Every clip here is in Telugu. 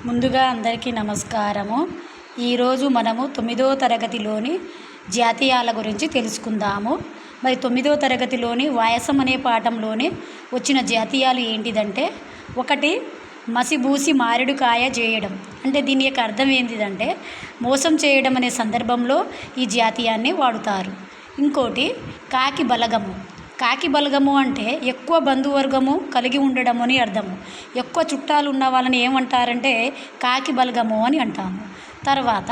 ముందుగా అందరికీ నమస్కారము. ఈరోజు మనము 9వ తరగతిలోని జాతీయాల గురించి తెలుసుకుందాము. మరి 9వ తరగతిలోని వ్యాసం అనే పాఠంలోనే వచ్చిన జాతీయాలు ఏంటిదంటే, ఒకటి మసిబూసి మారేడుకాయ చేయడం. అంటే దీని యొక్క అర్థం ఏంటిదంటే మోసం చేయడం అనే సందర్భంలో ఈ జాతీయాన్ని వాడుతారు. ఇంకోటి కాకి బలగము. కాకి బలగము అంటే ఎక్కువ బంధువర్గము కలిగి ఉండడం అని అర్థము. ఎక్కువ చుట్టాలు ఉన్న వాళ్ళని ఏమంటారంటే కాకి బలగము అని అంటాము. తర్వాత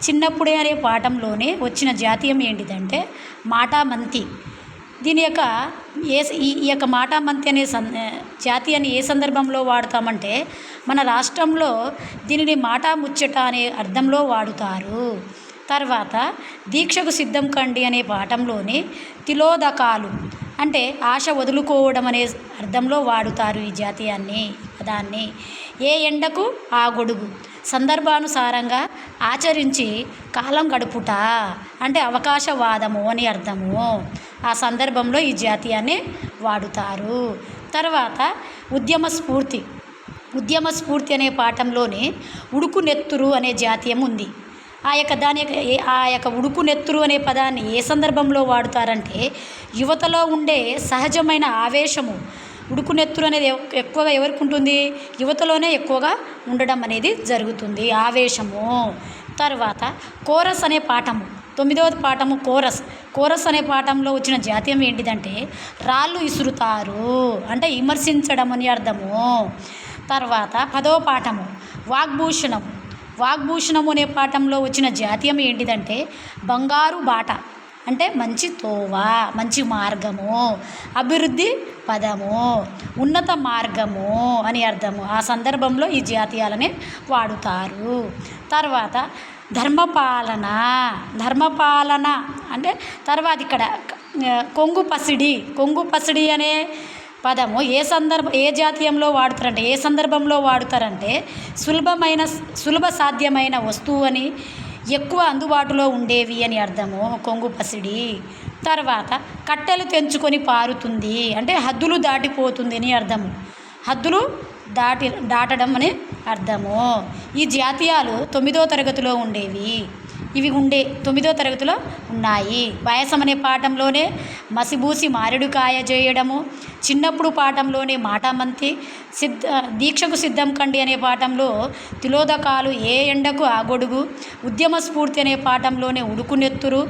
చిన్నప్పుడే అనే పాఠంలోనే వచ్చిన జాతీయం ఏంటిదంటే మాటామంతి. దీని యొక్క ఈ యొక్క మాటామంతి అనే జాతీయాన్ని ఏ సందర్భంలో వాడుతామంటే మన రాష్ట్రంలో దీనిని మాటా ముచ్చట అనే అర్థంలో వాడుతారు. తర్వాత దీక్షకు సిద్ధం కండి అనే పాఠంలోని తిలోదకాలు అంటే ఆశ వదులుకోవడం అనే అర్థంలో వాడుతారు ఈ జాతీయాన్ని, పదాన్ని. ఏ ఎండకు ఆ గొడుగు, సందర్భానుసారంగా ఆచరించి కాలం గడుపుట అంటే అవకాశవాదము అని అర్థము. ఆ సందర్భంలో ఈ జాతీయాన్ని వాడుతారు. తర్వాత ఉద్యమ స్ఫూర్తి అనే పాఠంలోనే ఉడుకు నెత్తురు అనే జాతీయం ఉంది. ఆ యొక్క ఉడుకు నెత్తురు అనే పదాన్ని ఏ సందర్భంలో వాడుతారంటే యువతలో ఉండే సహజమైన ఆవేశము. ఉడుకు నెత్తురు అనేది ఎక్కువగా ఎవరికి ఉంటుంది? యువతలోనే ఎక్కువగా ఉండడం అనేది జరుగుతుంది, ఆవేశము. తర్వాత కోరస్ అనే పాఠము, 9వ పాఠము కోరస్ అనే పాఠంలో వచ్చిన జాతీయం ఏంటిదంటే రాళ్ళు ఇసురుతారు అంటే విమర్శించడం అని అర్థము. తర్వాత 10వ పాఠము వాగ్భూషణము అనే పాఠంలో వచ్చిన జాతీయం ఏంటిదంటే బంగారు బాట అంటే మంచి తోవ, మంచి మార్గము, అభివృద్ధి పదము, ఉన్నత మార్గము అని అర్థము. ఆ సందర్భంలో ఈ జాతీయాలని వాడుతారు. తర్వాత ధర్మపాలన అంటే తర్వాత ఇక్కడ కొంగు పసిడి అనే పదము ఏ జాతీయంలో వాడుతారంటే ఏ సందర్భంలో వాడుతారంటే సులభ సాధ్యమైన వస్తువు అని, ఎక్కువ అందుబాటులో ఉండేవి అని అర్థము కొంగు పసిడి. తర్వాత కట్టెలు తెంచుకొని పారుతుంది అంటే హద్దులు దాటిపోతుంది అని అర్థము. హద్దులు దాటడం అని అర్థము. ఈ జాతీయాలు 9వ తరగతిలో ఉండేవి. ఇవి 9వ తరగతిలో ఉన్నాయి. వ్యాసం అనే పాఠంలోనే మసిబూసి మారేడుకాయ చేయడము, చిన్నప్పుడు పాఠంలోనే మాటామంతి, దీక్షకు సిద్ధం కండి అనే పాఠంలో తిలోదకాలు, ఏ ఎండకు ఆ గొడుగు, ఉద్యమ స్ఫూర్తి అనే పాఠంలోనే ఉడుకు నెత్తురు,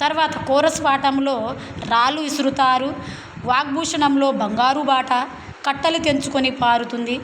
తర్వాత కోరస్ పాఠంలో రాళ్ళు ఇసురుతారు, వాగ్భూషణంలో బంగారు బాట, కట్టెలు తెంచుకొని పారుతుంది,